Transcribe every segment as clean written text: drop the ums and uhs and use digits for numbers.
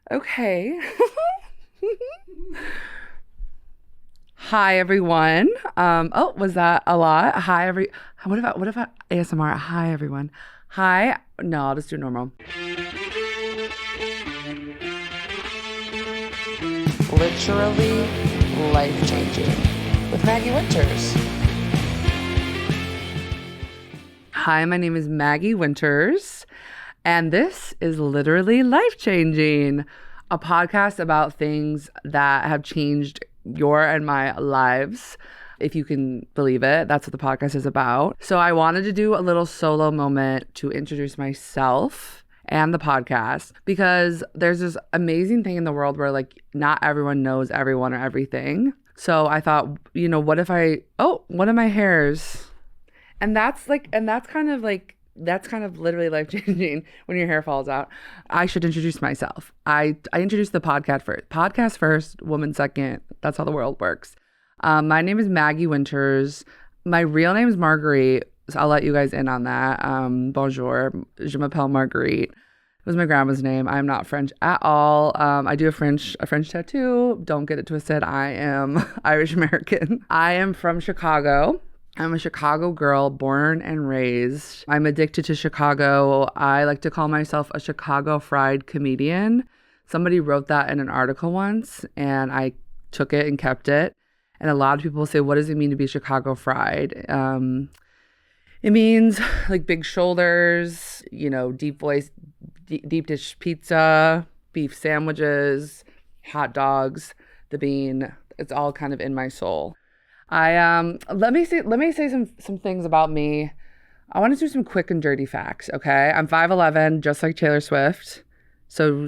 Okay. Hi everyone. Was that a lot? What if I ASMR? Hi everyone. Hi. No, I'll just do normal. Literally life-changing with Maggie Winters. Hi, my name is Maggie Winters, and this is Literally Life-Changing, a podcast about things that have changed your and my lives. If you can believe it, that's what the podcast is about. So I wanted to do a little solo moment to introduce myself and the podcast, because there's this amazing thing in the world where like not everyone knows everyone or everything. So I thought, what if one of my hairs, and that's kind of literally life changing when your hair falls out. I should introduce myself. I introduced the podcast first, woman second. That's how the world works. My name is Maggie Winters. My real name is Marguerite. So I'll let you guys in on that. Bonjour, je m'appelle Marguerite. It was my grandma's name. I'm not French at all. I do a French tattoo. Don't get it twisted. I am Irish American. I am from Chicago. I'm a Chicago girl, born and raised. I'm addicted to Chicago. I like to call myself a Chicago fried comedian. Somebody wrote that in an article once, and I took it and kept it. And a lot of people say, what does it mean to be Chicago fried? It means like big shoulders, deep voice, deep dish pizza, beef sandwiches, hot dogs, the bean. It's all kind of in my soul. Let me say some things about me. I want to do some quick and dirty facts, okay? I'm 5'11", just like Taylor Swift. So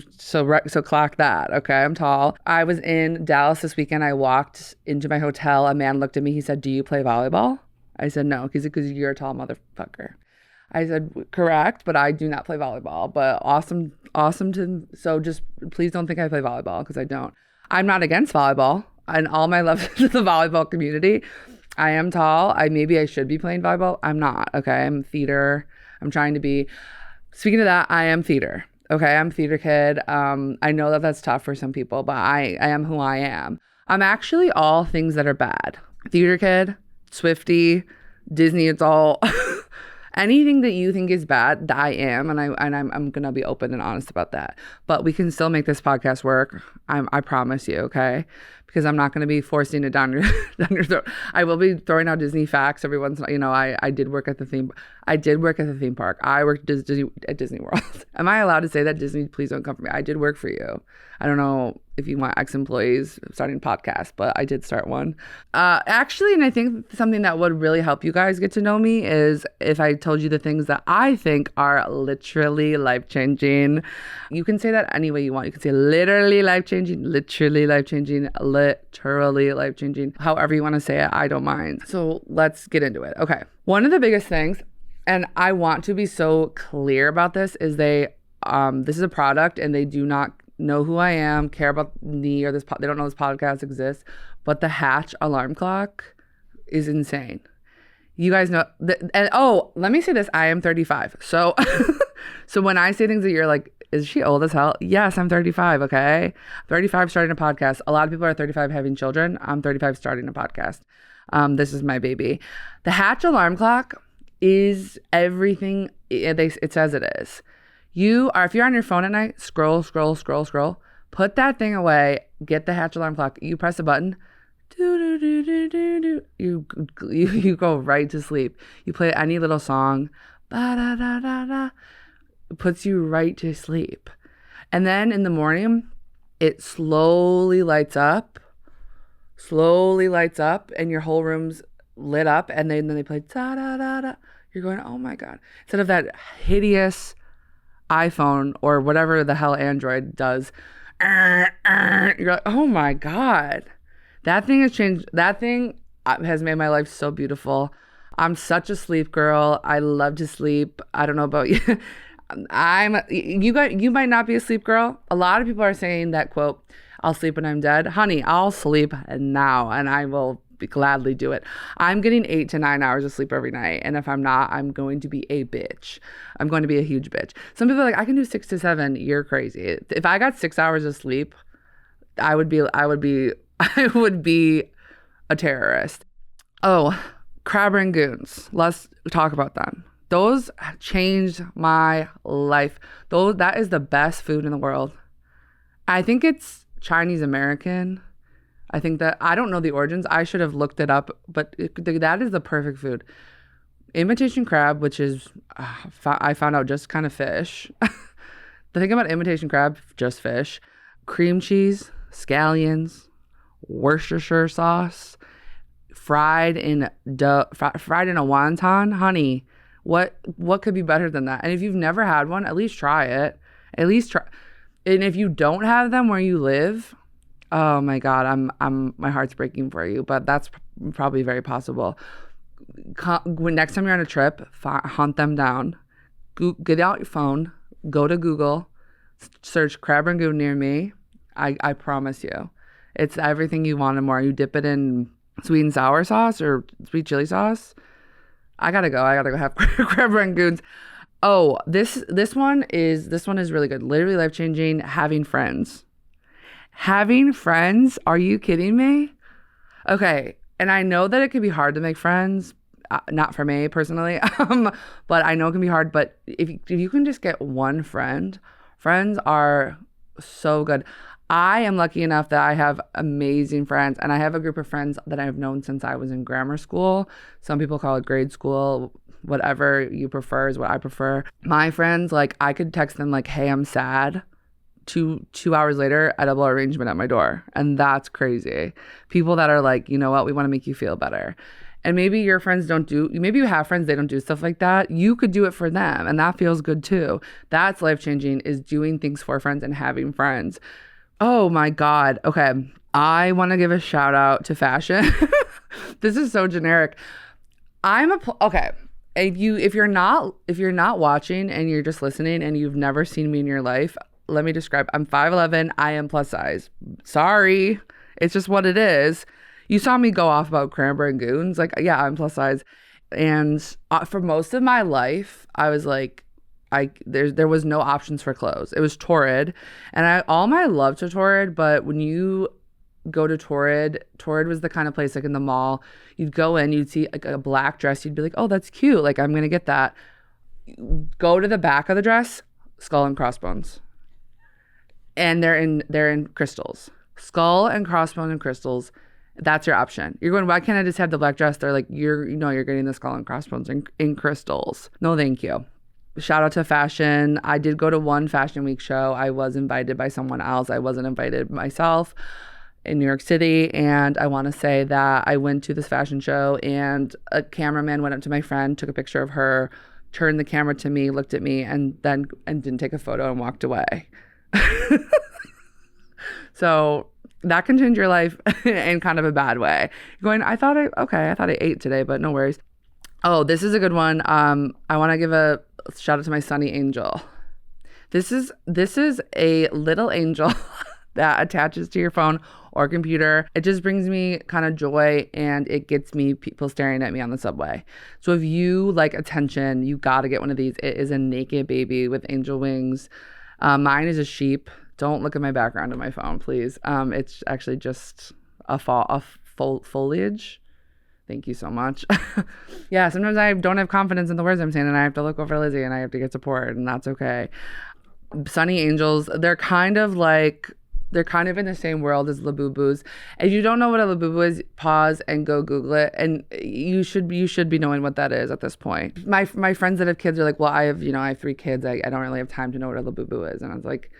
clock that, okay? I'm tall. I was in Dallas this weekend. I walked into my hotel. A man looked at me. He said, "Do you play volleyball?" I said, "No." He said, "Because you're a tall motherfucker." I said, "Correct, but I do not play volleyball." But awesome so just please don't think I play volleyball, because I don't. I'm not against volleyball. And all my love to the volleyball community. I am tall. Maybe I should be playing volleyball. I'm not, okay? I'm theater. I'm trying to be. Speaking of that, I am theater. Okay, I'm a theater kid. I know that that's tough for some people, but I am who I am. I'm actually all things that are bad. Theater kid, Swiftie, Disney adult, anything that you think is bad, I am, and I'm gonna be open and honest about that. But we can still make this podcast work. I promise you, okay? Because I'm not going to be forcing it down your throat. I will be throwing out Disney facts every once in a while. I did work at the theme park. I worked at Disney World. Am I allowed to say that? Disney, please don't come for me. I did work for you. I don't know if you want ex-employees starting a podcast, but I did start one. Actually, and I think something that would really help you guys get to know me is if I told you the things that I think are literally life-changing. You can say that any way you want. You can say literally life-changing, literally life-changing, literally life-changing. However you want to say it, I don't mind. So let's get into it. Okay. One of the biggest things, and I want to be so clear about this, is this is a product and they do not know who I am, care about me or they don't know this podcast exists, but the Hatch alarm clock is insane. You guys know let me say this, I am 35. So so when I say things that you're like, is she old as hell? Yes, I'm 35, okay? 35 starting a podcast. A lot of people are 35 having children. I'm 35 starting a podcast. This is my baby. The Hatch alarm clock is everything it says it is. If you're on your phone at night, scroll, put that thing away, get the Hatch alarm clock. You press a button, you go right to sleep. You play any little song, it puts you right to sleep. And then in the morning, it slowly lights up, and your whole room's lit up, and then they play da da da da. You're going, oh my God. Instead of that hideous iPhone or whatever the hell Android does, you're like, oh my God. That thing has changed. That thing has made my life so beautiful. I'm such a sleep girl. I love to sleep. I don't know about you. You might not be a sleep girl. A lot of people are saying that quote, "I'll sleep when I'm dead." Honey, I'll sleep now, and I will gladly do it. I'm getting 8 to 9 hours of sleep every night. And if I'm not, I'm going to be a bitch. I'm going to be a huge bitch. Some people are like, I can do 6 to 7. You're crazy. If I got 6 hours of sleep, I would be a terrorist. Oh, crab rangoons. Let's talk about them. Those changed my life. That is the best food in the world. I think it's Chinese American. I think that I don't know the origins. I should have looked it up, but that is the perfect food. Imitation crab, which is I found out just kind of fish. The thing about imitation crab, just fish. Cream cheese, scallions, Worcestershire sauce, fried in a wonton, honey. What could be better than that? And if you've never had one, at least try it. At least try. And if you don't have them where you live, oh my God, my heart's breaking for you. But that's probably very possible. When next time you're on a trip, hunt them down. Get out your phone, go to Google, search crab rangoon near me. I promise you, it's everything you want and more. You dip it in sweet and sour sauce or sweet chili sauce. I gotta go have crab rangoons. Oh, this one is really good. Literally life-changing. Having friends. Are you kidding me? Okay, and I know that it can be hard to make friends. Not for me personally, but I know it can be hard. But if you can just get one friend, friends are so good. I am lucky enough that I have amazing friends, and I have a group of friends that I've known since I was in grammar school. Some people call it grade school. Whatever you prefer is what I prefer. My friends, like, I could text them like, hey, I'm sad. Two hours later, edible arrangement at my door. And that's crazy. People that are like, you know what, we want to make you feel better. And maybe your friends maybe you have friends, they don't do stuff like that. You could do it for them, and that feels good too. That's life-changing, is doing things for friends and having friends. Oh my God. Okay. I want to give a shout out to fashion. This is so generic. Okay. If you're not watching and you're just listening and you've never seen me in your life, let me describe. I'm 5'11". I am plus size. Sorry. It's just what it is. You saw me go off about crab rangoons. Like, yeah, I'm plus size. And for most of my life, I was like, there was no options for clothes. It was Torrid, and all my love to Torrid. But when you go to Torrid was the kind of place, like in the mall, you'd go in, you'd see like a black dress, you'd be like, oh, that's cute, like I'm gonna get that. Go to the back of the dress, skull and crossbones, and they're in crystals, skull and crossbones and crystals. That's your option. You're going, why can't I just have the black dress? They're like, you're getting the skull and crossbones in crystals. No, thank you. Shout out to fashion. I did go to one Fashion Week show. I was invited by someone else. I wasn't invited myself, in New York City. And I want to say that I went to this fashion show, and a cameraman went up to my friend, took a picture of her, turned the camera to me, looked at me, and didn't take a photo and walked away. So that can change your life in kind of a bad way. You're going, I thought I ate today, but no worries. Oh, this is a good one. I want to give a shout out to my Sunny Angel. This is a little angel that attaches to your phone or computer. It just brings me kind of joy, and it gets me people staring at me on the subway. So if you like attention, you got to get one of these. It is a naked baby with angel wings. Mine is a sheep. Don't look at my background on my phone, please. It's actually just a foliage. Thank you so much. Yeah, sometimes I don't have confidence in the words I'm saying, and I have to look over Lizzie, and I have to get support, and that's okay. Sunny Angels, they're kind of in the same world as Labubus. If you don't know what a Labubu is, pause and go Google it, and you should be knowing what that is at this point. My friends that have kids are like, well, I have 3 kids. I don't really have time to know what a Labubu is, and I was like,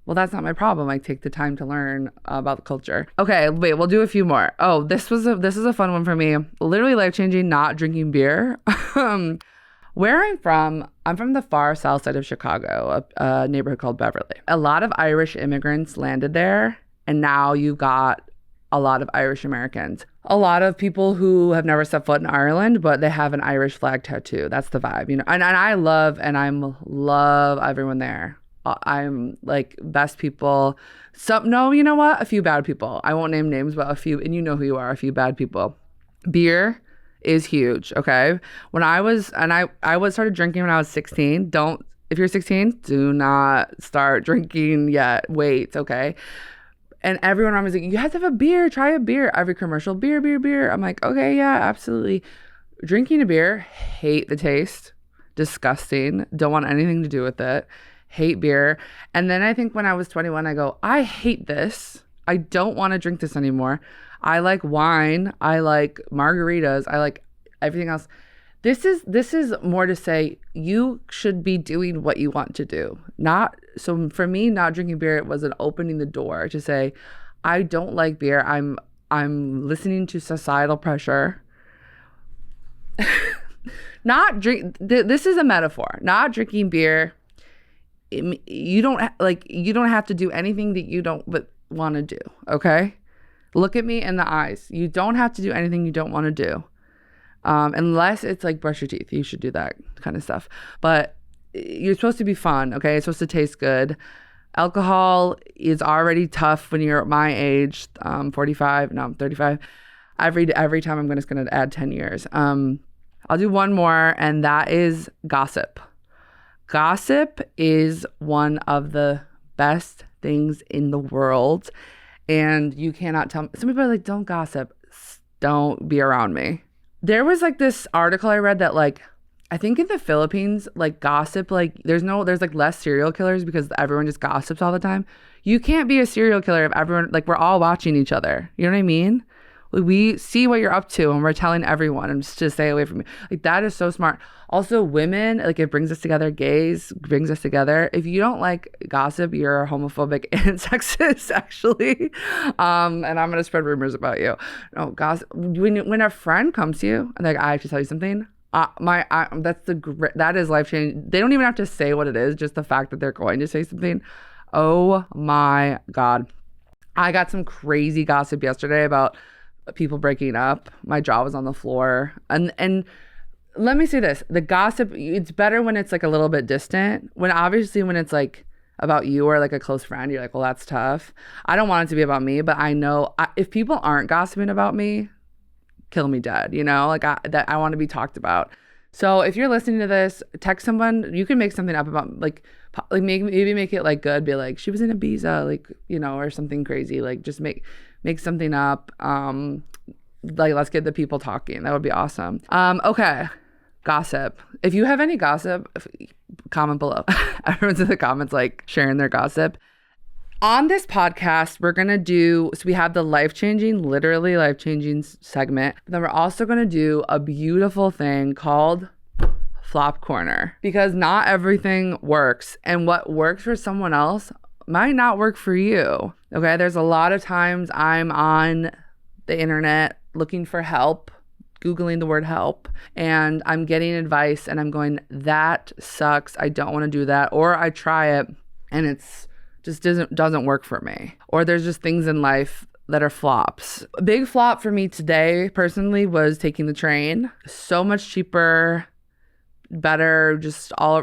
well, that's not my problem. I take the time to learn about the culture. Okay, wait, we'll do a few more. Oh, this is a fun one for me. Literally life-changing, not drinking beer. Where I'm from the far south side of Chicago, a neighborhood called Beverly. A lot of Irish immigrants landed there, and now you've got a lot of Irish Americans. A lot of people who have never set foot in Ireland, but they have an Irish flag tattoo. That's the vibe, And I love everyone there. I'm like best people. No, you know what? A few bad people. I won't name names, but a few, and you know who you are, a few bad people. Beer is huge, okay? When I was, and I was started drinking when I was 16. If you're 16, do not start drinking yet. Wait, okay? And everyone around me was like, you have to have a beer, try a beer. Every commercial, beer, beer, beer. I'm like, okay, yeah, absolutely. Drinking a beer, hate the taste. Disgusting. Don't want anything to do with it. Hate beer. And then I think when I was 21, I go, I hate this. I don't want to drink this anymore. I like wine. I like margaritas. I like everything else. This is more to say you should be doing what you want to do. So for me, not drinking beer, it was an opening the door to say, I don't like beer. I'm listening to societal pressure. This is a metaphor. Not drinking beer. You don't have to do anything that you don't want to do. Okay, look at me in the eyes. You don't have to do anything you don't want to do. Unless it's like brush your teeth, you should do that kind of stuff. But you're supposed to be fun, okay? It's supposed to taste good. Alcohol is already tough when you're my age, 45. No, I'm 35. Every time I'm just gonna add 10 years. I'll do one more, and that is gossip. Gossip is one of the best things in the world, and you cannot tell me. Some people are like, don't gossip. Don't be around me. There was like this article I read that like, I think in the Philippines, like gossip, like there's like less serial killers because everyone just gossips all the time. You can't be a serial killer if everyone, like we're all watching each other. You know what I mean? We see what you're up to and we're telling everyone and just to stay away from me. Like that is so smart. Also women, like it brings us together. Gays brings us together. If you don't like gossip, you're homophobic and sexist that and I'm gonna spread rumors about you. No, gossip. When a friend comes to you and like, I have to tell you something. That is life changing. They don't even have to say what it is. Just the fact that they're going to say something. Oh my God, I got some crazy gossip yesterday about people breaking up. My jaw was on the floor. And let me say this, the gossip, it's better when it's like a little bit distant. When it's like about you or like a close friend, you're like, well, that's tough. I don't want it to be about me, but I know if people aren't gossiping about me, kill me dead, you know, like I want to be talked about. So if you're listening to this, text someone. You can make something up about like maybe make it like good, be like, she was in Ibiza, like, you know, or something crazy. Like just make something up. Like let's get the people talking. That would be awesome. Okay, gossip. If you have any gossip, comment below. Everyone's in the comments like sharing their gossip. On this podcast, we're going to do, so we have the literally life-changing segment. But then we're also going to do a beautiful thing called Flop Corner. Because not everything works. And what works for someone else might not work for you. Okay, there's a lot of times I'm on the internet looking for help, Googling the word help, and I'm getting advice and I'm going, that sucks. I don't want to do that. Or I try it and it's just doesn't work for me. Or there's just things in life that are flops. A big flop for me today personally was taking the train. So much cheaper, better,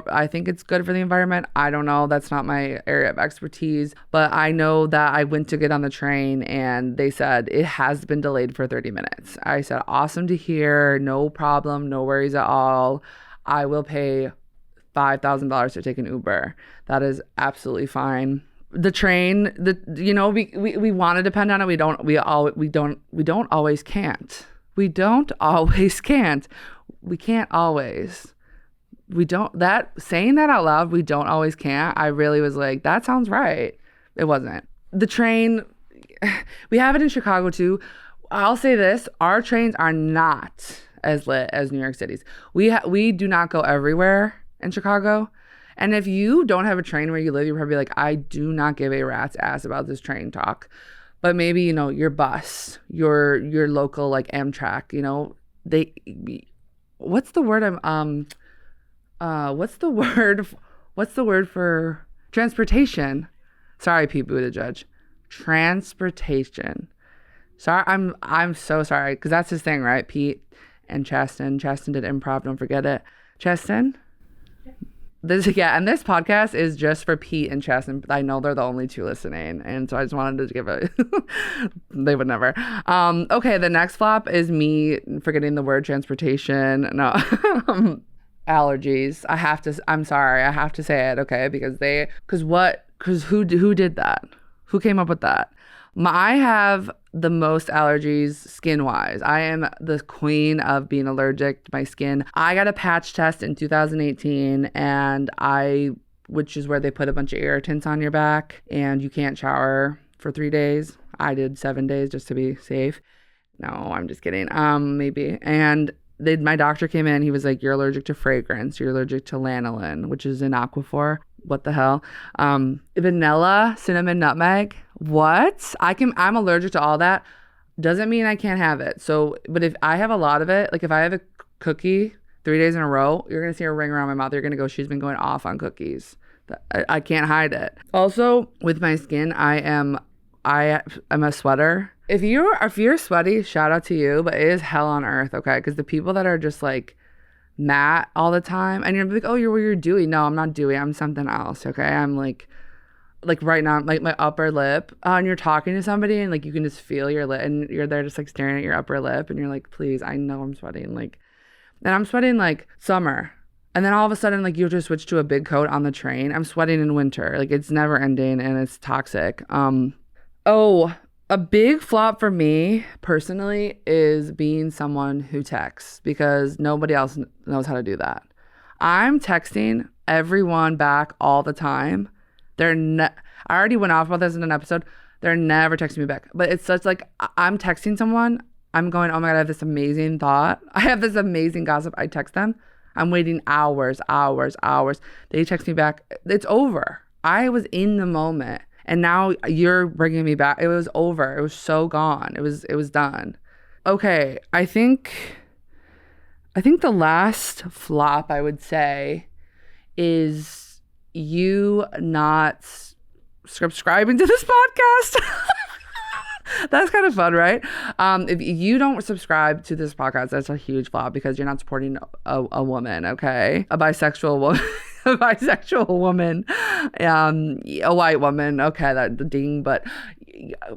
I think it's good for the environment. I don't know, that's not my area of expertise, but I know that I went to get on the train and they said it has been delayed for 30 minutes. I said, awesome to hear, no problem, no worries at all. I will pay $5,000 to take an Uber. That is absolutely fine. The train, we want to depend on it. We don't always can't. We don't always can't. We can't always. Saying that out loud, we don't always can't. I really was like, that sounds right. It wasn't. The train, we have it in Chicago too. I'll say this, our trains are not as lit as New York City's. We do not go everywhere in Chicago. And if you don't have a train where you live, you're probably like, I do not give a rat's ass about this train talk. But maybe, your bus, your local like Amtrak, what's the word for transportation? Sorry, Pete Buttigieg. Transportation. Sorry, I'm so sorry, because that's his thing, right? Pete and Chaston. Chaston did improv, don't forget it. Chaston? And this podcast is just for Pete and Chess, and I know they're the only two listening, and so I just wanted to give it. They would never. Okay, the next flop is me forgetting the word transportation. No, allergies. I'm sorry, I have to say it. Okay, because who did that? Who came up with that? I have the most allergies skin-wise. I am the queen of being allergic to my skin. I got a patch test in 2018, which is where they put a bunch of irritants on your back, and you can't shower for 3 days. I did 7 days just to be safe. No, I'm just kidding. Maybe. And my doctor came in. He was like, "You're allergic to fragrance. You're allergic to lanolin, which is an Aquaphor." What the hell? Vanilla, cinnamon, nutmeg. What? I'm allergic to all that. Doesn't mean I can't have it. So, but if I have a lot of it, like if I have a cookie 3 days in a row, you're going to see a ring around my mouth. You're going to go, she's been going off on cookies. I can't hide it. Also, with my skin, I'm a sweater. If you're sweaty, shout out to you, but it is hell on earth, okay? Because the people that are just like matte all the time, and you're like, oh, you're dewy. No, I'm not dewy. I'm something else, okay? I'm like right now, like my upper lip, and you're talking to somebody and like you can just feel your lip, and you're there just like staring at your upper lip, and you're like, please, I know I'm sweating, and I'm sweating like summer, and then all of a sudden like you have to switch to a big coat on the train. I'm sweating in winter, like it's never ending and it's toxic. A big flop for me personally is being someone who texts, because nobody else knows how to do that. I'm texting everyone back all the time. I already went off about this in an episode. They're never texting me back. But it's such like, I'm texting someone, I'm going, oh my God, I have this amazing thought. I have this amazing gossip. I text them. I'm waiting hours. They text me back. It's over. I was in the moment. And now you're bringing me back. It was over. It was so gone. It was done. Okay, I think the last flop I would say is you not subscribing to this podcast. That's kind of fun, right? If you don't subscribe to this podcast, that's a huge flop, because you're not supporting a woman, okay? A bisexual woman. A bisexual woman, a white woman, okay, that ding, but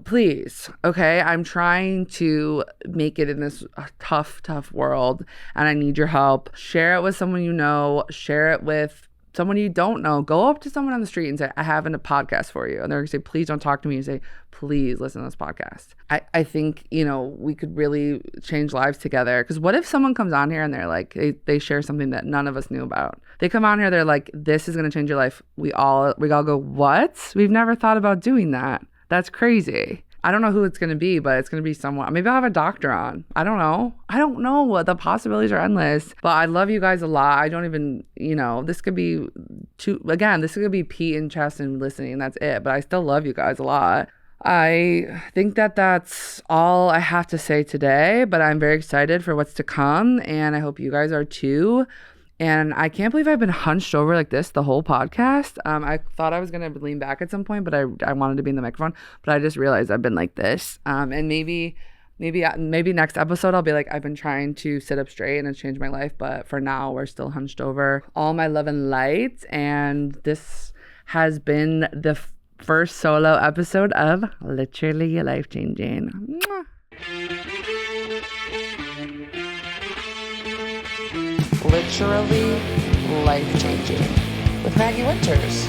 please, okay, I'm trying to make it in this tough world, and I need your help. Share it with someone you know, share it with someone you don't know. Go up to someone on the street and say, I have a podcast for you. And they're going to say, please don't talk to me. And say, please listen to this podcast. I think, we could really change lives together. Because what if someone comes on here and they're like, they share something that none of us knew about. They come on here, they're like, this is going to change your life. We all go, what? We've never thought about doing that. That's crazy. I don't know who it's going to be, but it's going to be someone. Maybe I'll have a doctor on. I don't know. The possibilities are endless. But I love you guys a lot. I don't even, this could be this could be Pete and Chess and listening. That's it. But I still love you guys a lot. I think that's all I have to say today. But I'm very excited for what's to come. And I hope you guys are too. And I can't believe I've been hunched over like this the whole podcast. I thought I was going to lean back at some point, but I wanted to be in the microphone. But I just realized I've been like this. And maybe next episode I'll be like, I've been trying to sit up straight and it's changed my life. But for now, we're still hunched over. All my love and light. And this has been the first solo episode of Literally Life Changing. Mwah. Literally life changing with Maggie Winters.